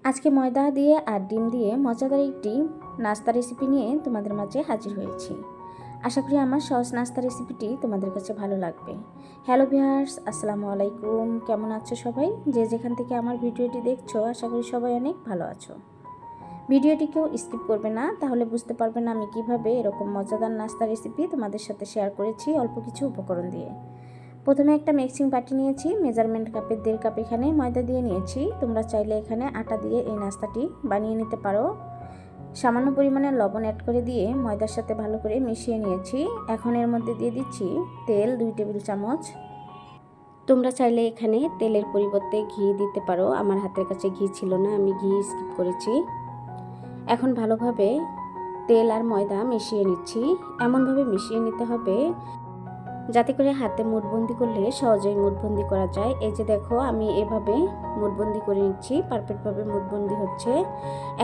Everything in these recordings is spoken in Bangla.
আজকে ময়দা দিয়ে আর ডিম দিয়ে মজাদার একটি নাস্তা রেসিপি নিয়ে তোমাদের মাঝে হাজির হয়েছি। আশা করি আমার সহজ নাস্তা রেসিপিটি তোমাদের কাছে ভালো লাগবে। হ্যালো ভিউয়ার্স, আসসালামু আলাইকুম। কেমন আছো সবাই? যে যেখান থেকে আমার ভিডিওটি দেখছো, আশা করি সবাই অনেক ভালো আছো। ভিডিওটি কেউ স্কিপ করবে না, তাহলে বুঝতে পারবে না আমি কিভাবে এরকম মজাদার নাস্তা রেসিপি তোমাদের সাথে শেয়ার করেছি অল্প কিছু উপকরণ দিয়ে। প্রথমে একটা মিক্সিং বাটি নিয়েছি, মেজারমেন্ট কাপের 1.5 কাপ এখানে ময়দা দিয়ে নিয়েছি। তোমরা চাইলে এখানে আটা দিয়ে এই নাস্তাটি বানিয়ে নিতে পারো। সামান্য পরিমাণে লবণ অ্যাড করে দিয়ে ময়দার সাথে ভালো করে মিশিয়ে নিয়েছি। এখন এর মধ্যে দিয়ে দিচ্ছি তেল 2 টেবিল চামচ। তোমরা চাইলে এখানে তেলের পরিবর্তে ঘি দিতে পারো, আমার হাতের কাছে ঘি ছিল না, আমি ঘি স্কিপ করেছি। এখন ভালোভাবে তেল আর ময়দা মিশিয়ে নিচ্ছি। এমনভাবে মিশিয়ে নিতে হবে যাতে করে হাতে মুঠবন্দি করলে সহজেই মুঠবন্দি করা যায়। এই যে দেখো, আমি এভাবে মুঠবন্দি করে নিচ্ছি, পারফেক্টভাবে মুঠবন্দি হচ্ছে।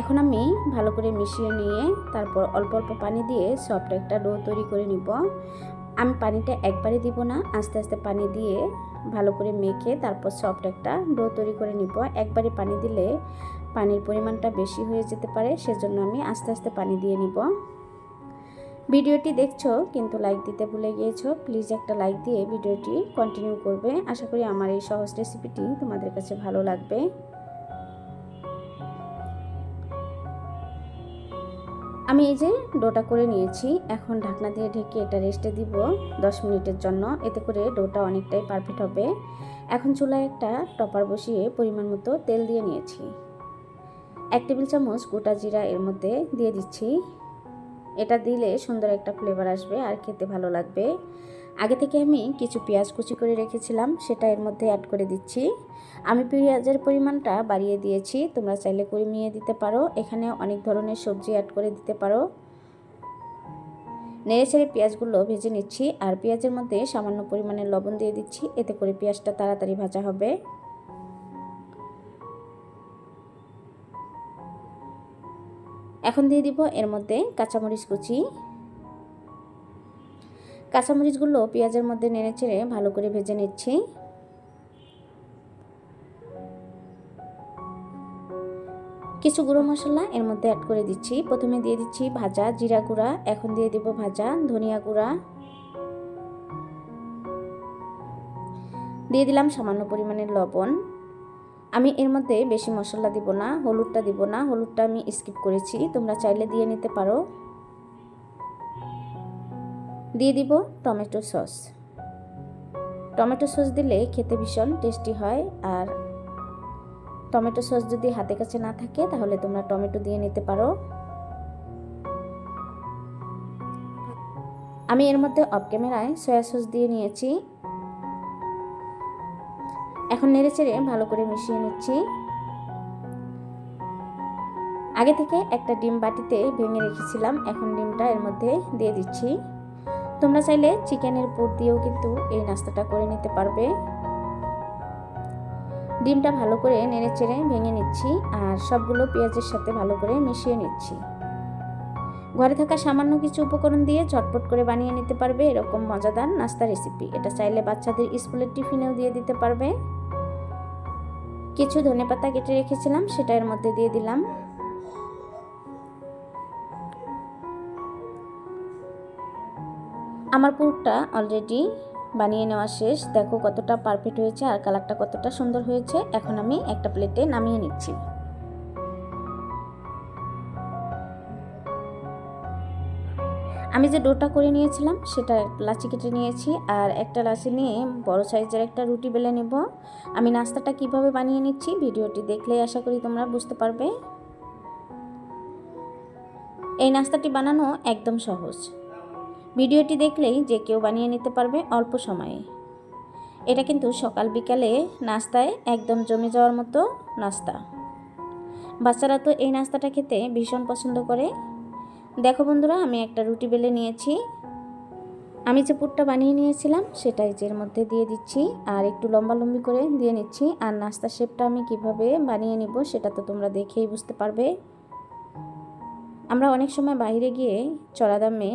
এখন আমি ভালো করে মিশিয়ে নিয়ে তারপর অল্প অল্প পানি দিয়ে সফট একটা ডো তৈরি করে নিব। আমি পানিটা একবারে দিব না, আস্তে আস্তে পানি দিয়ে ভালো করে মেখে তারপর সফট একটা ডো তৈরি করে নিব। একবারে পানি দিলে পানির পরিমাণটা বেশি হয়ে যেতে পারে, সেজন্য আমি আস্তে আস্তে পানি দিয়ে নিব। ভিডিওটি দেখছো কিন্তু লাইক দিতে ভুলে গিয়েছো, প্লিজ একটা লাইক দিয়ে ভিডিওটি কন্টিনিউ করবে। আশা করি আমার এই সহজ রেসিপিটি তোমাদের কাছে ভালো লাগবে। আমি এই যে ডোটা করে নিয়েছি, এখন ঢাকনা দিয়ে ঢেকে এটা রেস্টে দিব 10 মিনিটের জন্য, এতে করে ডোটা অনেকটাই পারফেক্ট হবে। এখন চুলায় একটা টপার বসিয়ে পরিমাণ মতো তেল দিয়ে নিয়েছি। 1 টেবিল চামচ গোটা জিরা এর মধ্যে দিয়ে দিচ্ছি। এটা দিলে সুন্দর একটা ফ্লেভার আসবে আর খেতে ভালো লাগবে। আগে থেকে আমি কিছু পেঁয়াজ কুচি করে রেখেছিলাম, সেটা এর মধ্যে অ্যাড করে দিচ্ছি। আমি পেঁয়াজের পরিমাণটা বাড়িয়ে দিয়েছি, তোমরা চাইলে কমিয়ে দিতে পারো। এখানে অনেক ধরনের সবজি অ্যাড করে দিতে পারো। নেড়ে ছেড়ে পেঁয়াজগুলো ভেজে নিচ্ছি আর পেঁয়াজের মধ্যে সামান্য পরিমাণে লবণ দিয়ে দিচ্ছি, এতে করে পেঁয়াজটা তাড়াতাড়ি ভাজা হবে। এখন দিয়ে দিব এর মধ্যে কাঁচামরিচ কুচি। কাঁচামরিচগুলো পেঁয়াজের মধ্যে নেড়ে চেড়ে ভালো করে ভেজে নিচ্ছি। কিছু গুঁড়ো মশলা এর মধ্যে অ্যাড করে দিচ্ছি। প্রথমে দিয়ে দিচ্ছি ভাজা জিরা গুঁড়া, এখন দিয়ে দিব ভাজা ধনিয়া গুঁড়া, দিয়ে দিলাম সামান্য পরিমাণের লবণ। আমি এর মধ্যে বেশি মশলা দিব না, হলুদটা দিব না, হলুদটা আমি স্কিপ করেছি, তোমরা চাইলে দিয়ে নিতে পারো। দিয়ে দিব টমেটো সস। টমেটো সস দিলে খেতে ভীষণ টেস্টি হয়, আর টমেটো সস যদি হাতে কাছে না থাকে তাহলে তোমরা টমেটো দিয়ে নিতে পারো। আমি এর মধ্যে অফ ক্যামেরায় সয়া সস দিয়ে নিয়েছি। এখন নেড়ে চেড়ে ভালো করে মিশিয়ে নিচ্ছি। আগে থেকে একটা ডিম বাটিতে ভেঙে রেখেছিলাম, এখন ডিমটা এর মধ্যে দিয়ে দিচ্ছি। তোমরা চাইলে চিকেনের পুর দিয়েও কিন্তু এই নাস্তাটা করে নিতে পারবে। ডিমটা ভালো করে নেড়ে চেড়ে ভেঙে নিচ্ছি আর সবগুলো পেঁয়াজের সাথে ভালো করে মিশিয়ে নিচ্ছি। ঘরে থাকা সামান্য কিছু উপকরণ দিয়ে ঝটপট করে বানিয়ে নিতে পারবে এরকম মজাদার নাস্তা রেসিপি। এটা চাইলে বাচ্চাদের স্কুলের টিফিনেও দিয়ে দিতে পারবে। কিছু ধনেপাতা কেটে রেখেছিলাম, সেটা এর মধ্যে দিয়ে দিলাম। আমার পুরটা অলরেডি বানিয়ে নেওয়া শেষ। দেখো কতটা পারফেক্ট হয়েছে আর কালারটা কতটা সুন্দর হয়েছে। এখন আমি একটা প্লেটে নামিয়ে নিচ্ছি। আমি যে ডোটা করে নিয়েছিলাম সেটা লাচি কেটে নিয়েছি আর একটা লাচি নিয়ে বড় সাইজের একটা রুটি বেলে নেব। আমি নাস্তাটা কিভাবে বানিয়ে নিচ্ছি ভিডিওটি দেখলেই আশা করি তোমরা বুঝতে পারবে। এই নাস্তাটি বানানো একদম সহজ, ভিডিওটি দেখলেই যে কেউ বানিয়ে নিতে পারবে অল্প সময়ে। এটা কিন্তু সকাল বিকালে নাস্তায় একদম জমে যাওয়ার মতো নাস্তা। বাচ্চারা তো এই নাস্তাটা খেতে ভীষণ পছন্দ করে। দেখো বন্ধুরা, আমি একটা রুটি বেলে নিয়েছি। আমি যে পুরটা বানিয়ে নিয়েছিলাম সেটাই এর মধ্যে দিয়ে দিচ্ছি আর একটু লম্বা লম্বি করে দিয়ে নিচ্ছি। আর নাস্তার শেপটা আমি কিভাবে বানিয়ে নিব সেটা তো তোমরা দেখেই বুঝতে পারবে। আমরা অনেক সময় বাইরে গিয়ে চড়া দামে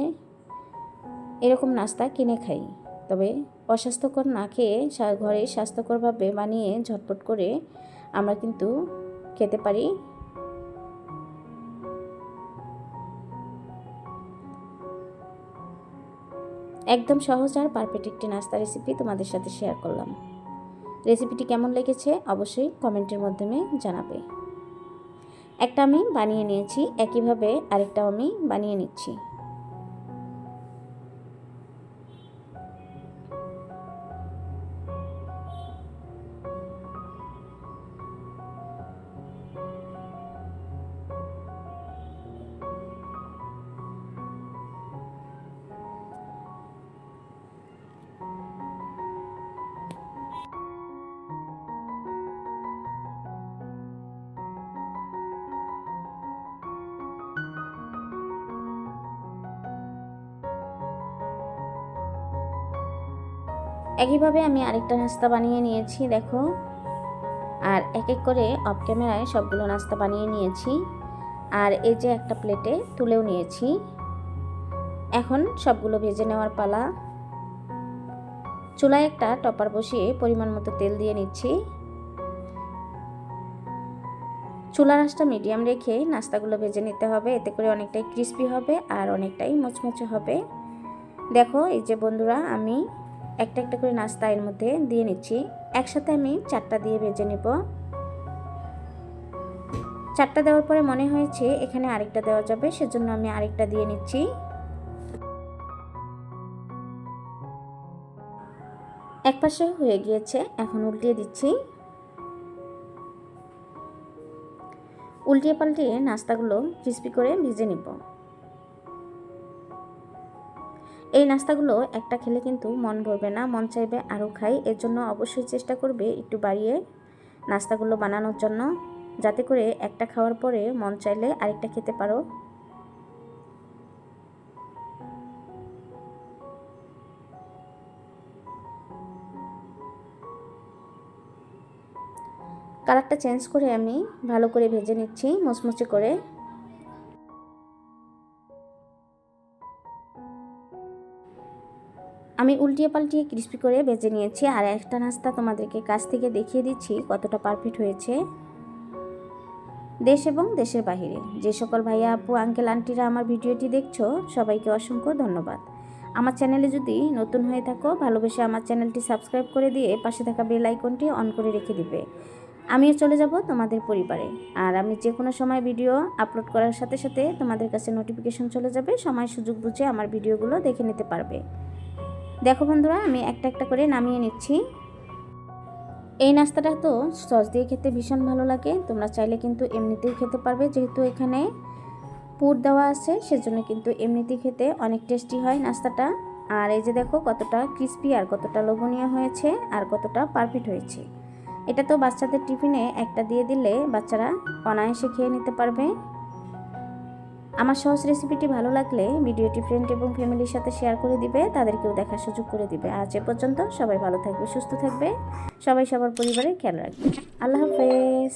এরকম নাস্তা কিনে খাই, তবে অস্বাস্থ্যকর না খেয়ে ঘরে স্বাস্থ্যকরভাবে বানিয়ে ঝটপট করে আমরা কিন্তু খেতে পারি। একদম সহজ আর পারফেক্ট একটি নাস্তা রেসিপি তোমাদের সাথে শেয়ার করলাম। রেসিপিটি কেমন লেগেছে অবশ্যই কমেন্টের মাধ্যমে জানাবে। একটা আমি বানিয়ে নিয়েছি, একইভাবে আরেকটাও আমি বানিয়ে নিচ্ছি। একইভাবে আমি আরেকটা নাস্তা বানিয়ে নিয়েছি দেখো, আর এক এক করে অফ ক্যামেরায় সবগুলো নাস্তা বানিয়ে নিয়েছি। আর এই যে একটা প্লেটে তুলেও নিয়েছি। এখন সবগুলো ভেজে নেওয়ার পালা। চুলায় একটা টপার বসিয়ে পরিমাণ মতো তেল দিয়ে নিচ্ছি। চুলার আঁচটা মিডিয়াম রেখে নাস্তাগুলো ভেজে নিতে হবে, এতে করে অনেকটাই ক্রিস্পি হবে আর অনেকটাই মুচমুচে হবে। দেখো এই যে বন্ধুরা, আমি একটা একটা করে নাস্তা এর মধ্যে দিয়ে নিচ্ছি। একসাথে আমি 4টা দিয়ে ভেজে নেব। 4টা দেওয়ার পরে মনে হয়েছে এখানে আরেকটা দেওয়া যাবে, সেজন্য আমি আরেকটা দিয়ে নিচ্ছি। এক পাশে হয়ে গিয়েছে, এখন উল্টিয়ে দিচ্ছি। উল্টিয়ে পাল্টিয়ে নাস্তাগুলো ক্রিস্পি করে ভেজে নিব। এই নাস্তাগুলো একটা খেলে কিন্তু মন ভরবে না, মন চাইবে আরও খাই। এর জন্য অবশ্যই চেষ্টা করবে একটু বাড়িয়ে নাস্তাগুলো বানানোর জন্য, যাতে করে একটা খাওয়ার পরে মন চাইলে আরেকটা খেতে পারো। কালারটা চেঞ্জ করে আমি ভালো করে ভেজে নিচ্ছি মুচমুচে করে। আমি উল্টিয়ে পাল্টিয়ে ক্রিস্পি করে ভেজে নিয়েছি। আর একটা নাস্তা তোমাদেরকে কাছ থেকে দেখিয়ে দিচ্ছি কতটা পারফেক্ট হয়েছে। দেশ এবং দেশের বাহিরে যে সকল ভাইয়া আপু আঙ্কেল আন্টিরা আমার ভিডিওটি দেখছো, সবাইকে অসংখ্য ধন্যবাদ। আমার চ্যানেলে যদি নতুন হয়ে থাকো, ভালোবেসে আমার চ্যানেলটি সাবস্ক্রাইব করে দিয়ে পাশে থাকা বেল আইকনটি অন করে রেখে দিবে। আমিও চলে যাব তোমাদের পরিবারে। আর আমি যে কোনো সময় ভিডিও আপলোড করার সাথে সাথে তোমাদের কাছে নোটিফিকেশন চলে যাবে, সময় সুযোগ বুঝে আমার ভিডিওগুলো দেখে নিতে পারবে। দেখো বন্ধুরা, আমি একটা একটা করে নামিয়ে নিচ্ছি। এই নাস্তাটা তো সস দিয়ে খেতে ভীষণ ভালো লাগে। তোমরা চাইলে কিন্তু এমনিতেও খেতে পারবে, যেহেতু এখানে পুর দেওয়া আছে সেজন্য কিন্তু এমনিতেই খেতে অনেক টেস্টি হয় নাস্তাটা। আর এই যে দেখো কতটা ক্রিস্পি আর কতটা লোভনীয় হয়েছে আর কতটা পারফেক্ট হয়েছে। এটা তো বাচ্চাদের টিফিনে একটা দিয়ে দিলে বাচ্চারা অনায়াসে খেয়ে নিতে পারবে। আমার সহজ রেসিপিটি ভালো লাগলে ভিডিওটি ফ্রেন্ড এবং ফ্যামিলির সাথে শেয়ার করে দিবে, তাদেরকেও দেখার সুযোগ করে দিবে। আজ এ পর্যন্ত, সবাই ভালো থাকবে, সুস্থ থাকবে, সবাই সবার পরিবারের খেয়াল রাখবে। আল্লাহ হাফেজ।